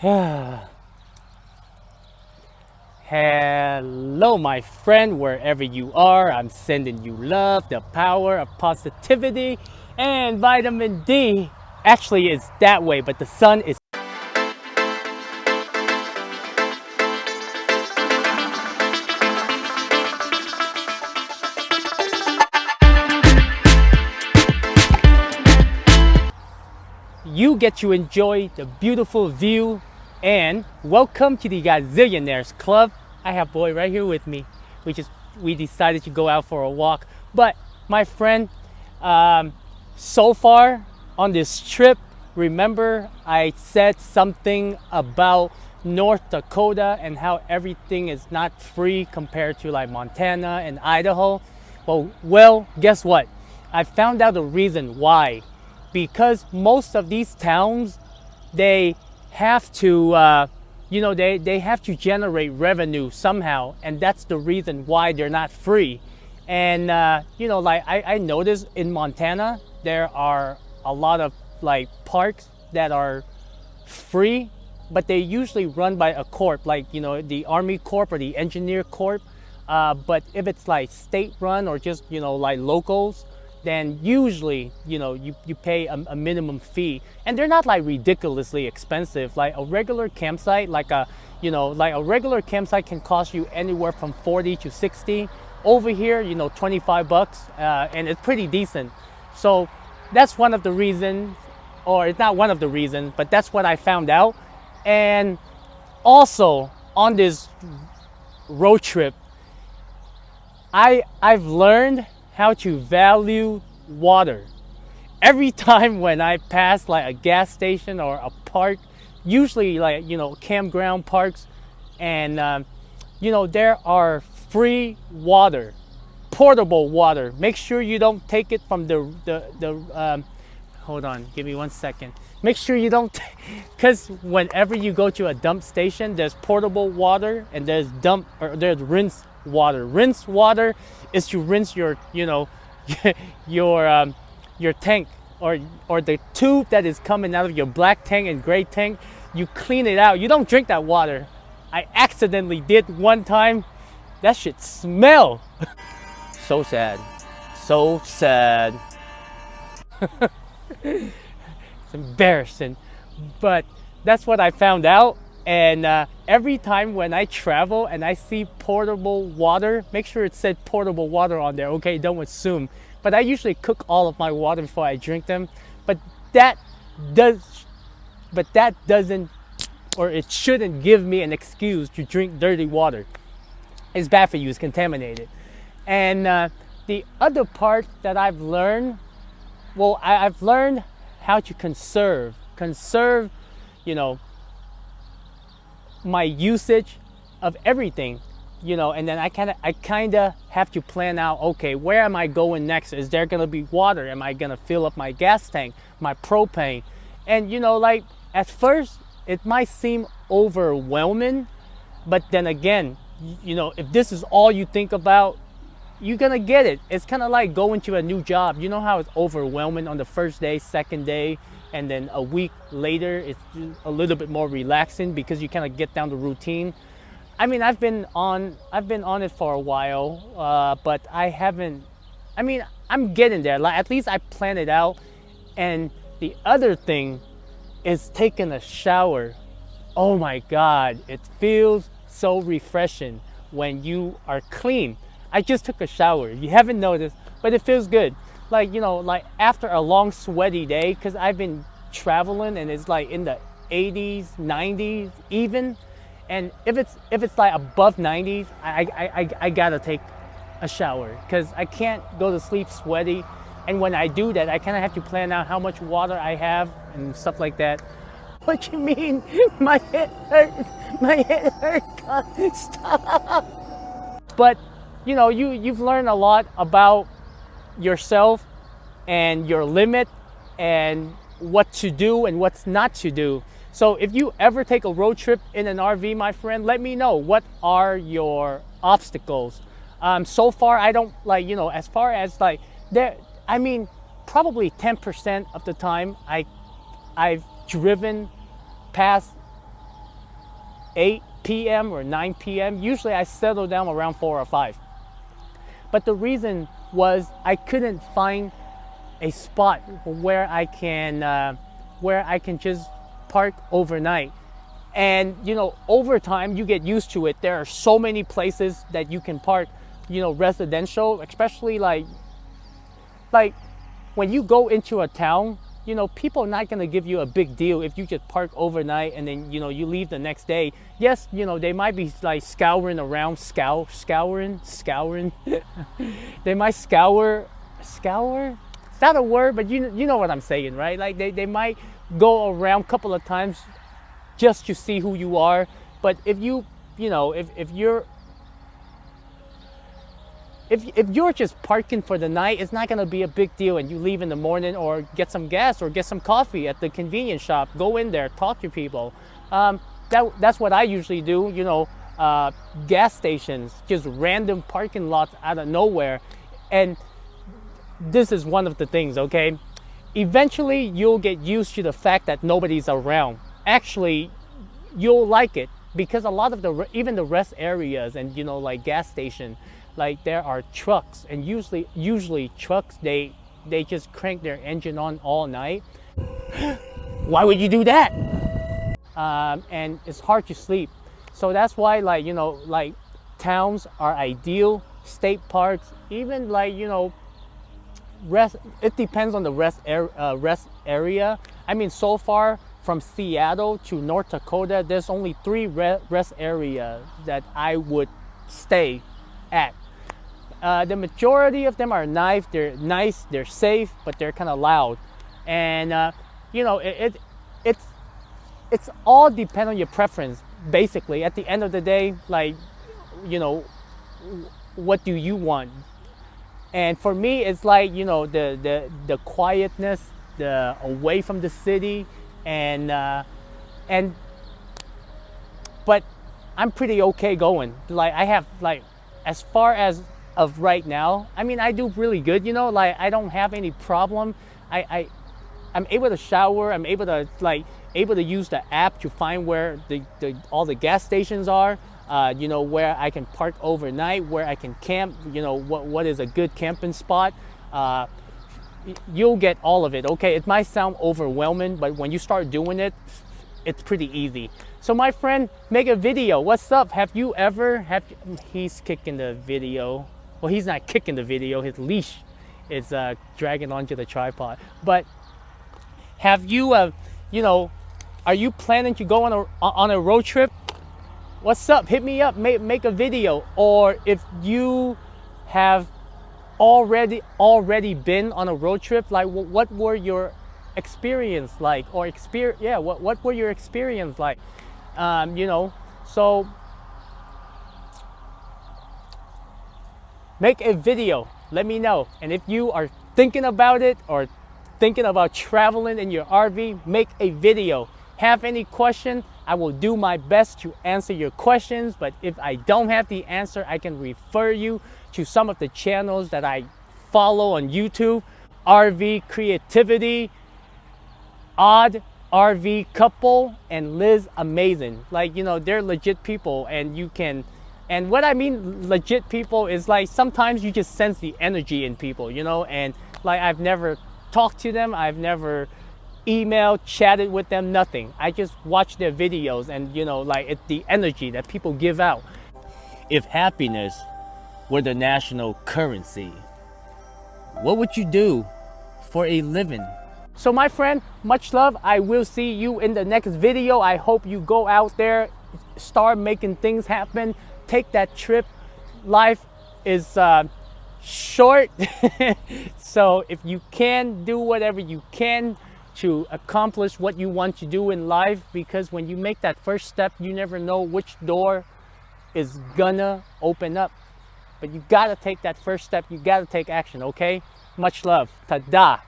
Hello, my friend, wherever you are. I'm sending you love, the power of positivity, and vitamin D. Actually, it's that way, but the sun is. You get to enjoy the beautiful view, and welcome to the Gazillionaires Club. I have boy right here with me. We decided to go out for a walk. But my friend, so far on this trip, remember I said something about North Dakota and how everything is not free compared to like Montana and Idaho. Well, guess what? I found out the reason why. Because most of these towns, they have to they have to generate revenue somehow, and that's the reason why they're not free. And like I noticed in Montana there are a lot of like parks that are free, but they usually run by a corp, like the Army Corp or the Engineer Corp. But if it's like state run or just like locals, then usually you pay a minimum fee, and they're not like ridiculously expensive. Like a regular campsite, like a regular campsite can cost you anywhere from 40 to 60. Over here, $25, and it's pretty decent. So that's one of the reasons, or it's not one of the reasons, but that's what I found out. And also on this road trip, I've learned how to value water. Every time when I pass like a gas station or a park, usually like campground parks, and there are free water, portable water. Make sure you don't take it from the hold on, give me 1 second. Make sure you don't, because whenever you go to a dump station, there's portable water and there's rinse water. Rinse water is to rinse your your tank, or the tube that is coming out of your black tank and gray tank. You clean it out. You don't drink that water. I accidentally did one time. That shit smell. So sad. So sad. It's embarrassing. But that's what I found out. And every time when I travel and I see portable water, make sure it said portable water on there, okay? Don't assume. But I usually cook all of my water before I drink them. But that doesn't, or it shouldn't give me an excuse to drink dirty water. It's bad for you, it's contaminated. And the other part that I've learned, I've learned how to conserve, my usage of everything, and then I kind of have to plan out, okay, where am I going next? Is there going to be water? Am I going to fill up my gas tank, my propane? And like at first it might seem overwhelming, but then again, if this is all you think about, you're gonna get it. It's kind of like going to a new job. You know how it's overwhelming on the first day, second day, and then a week later it's a little bit more relaxing because you kind of get down the routine. I mean, I've been on it for a while, but I haven't. I mean, I'm getting there. Like, at least I plan it out. And the other thing is taking a shower. Oh my God, it feels so refreshing when you are clean. I just took a shower. You haven't noticed, but it feels good. Like, like after a long sweaty day, because I've been traveling and it's like in the 80s, 90s even. And if it's like above 90s, I gotta take a shower because I can't go to sleep sweaty. And when I do that, I kind of have to plan out how much water I have and stuff like that. What you mean? My head hurt. My head hurt. God, stop. But you've learned a lot about yourself and your limit and what to do and what's not to do. So if you ever take a road trip in an RV, my friend, let me know, what are your obstacles. So far I don't as far as like there, I mean, probably 10% of the time I've driven past 8 p.m. or 9 p.m. Usually I settle down around 4 or 5. But the reason was I couldn't find a spot where I can just park overnight. And you know, over time you get used to it. There are so many places that you can park, you know, residential, especially like when you go into a town, you know, people are not going to give you a big deal if you just park overnight and then, you know, you leave the next day. Yes, you know, they might be like scouring around, scouring. They might scour. It's not a word, but you know what I'm saying, right? Like they might go around a couple of times just to see who you are. But if you know, if you're just parking for the night, it's not going to be a big deal, and you leave in the morning or get some gas or get some coffee at the convenience shop. Go in there, talk to people. That's what I usually do, you know, gas stations, just random parking lots out of nowhere. And this is one of the things, okay? Eventually, you'll get used to the fact that nobody's around. Actually, you'll like it because a lot of even the rest areas and, you know, like gas station, like there are trucks, and usually trucks, they just crank their engine on all night. Why would you do that? And it's hard to sleep. So that's why, like, you know, like towns are ideal, state parks, even like, you know, rest. It depends on the rest area. I mean, so far from Seattle to North Dakota, there's only 3 rest areas that I would stay at. The majority of them are nice. They're nice, they're safe, but they're kind of loud. And you know, it's all depend on your preference. Basically, at the end of the day, like, you know, what do you want? And for me, it's like, you know, the quietness, the away from the city, but I'm pretty okay going. Like I have, like, as far as of right now, I mean, I do really good, you know, like I don't have any problem. I'm able to shower. I'm able to use the app to find where all the gas stations are, you know, where I can park overnight, where I can camp, you know, what is a good camping spot. You'll get all of it, okay? It might sound overwhelming, but when you start doing it, it's pretty easy. So my friend, make a video. What's up? He's kicking the video. Well, he's not kicking the video. His leash is dragging onto the tripod. But have you, you know, are you planning to go on a road trip? What's up? Hit me up. Make a video. Or if you have already been on a road trip, like what were your experience like? Or what were your experience like? You know, so make a video, let me know. And if you are thinking about it or thinking about traveling in your RV, make a video. Have any question, I will do my best to answer your questions. But if I don't have the answer, I can refer you to some of the channels that I follow on YouTube. RV Creativity, Odd RV Couple, and Liz Amazing. Like, you know, they're legit people, and you can, and what I mean legit people is like sometimes you just sense the energy in people, you know. And like, I've never talked to them, I've never emailed, chatted with them, nothing. I just watch their videos, and you know, like, it's the energy that people give out. If happiness were the national currency, what would you do for a living? So my friend, much love. I will see you in the next video. I hope you go out there, start making things happen, take that trip. Life is short. So if you can, do whatever you can to accomplish what you want to do in life, because when you make that first step, you never know which door is gonna open up. But you gotta take that first step. You gotta take action, okay? Much love. Ta-da.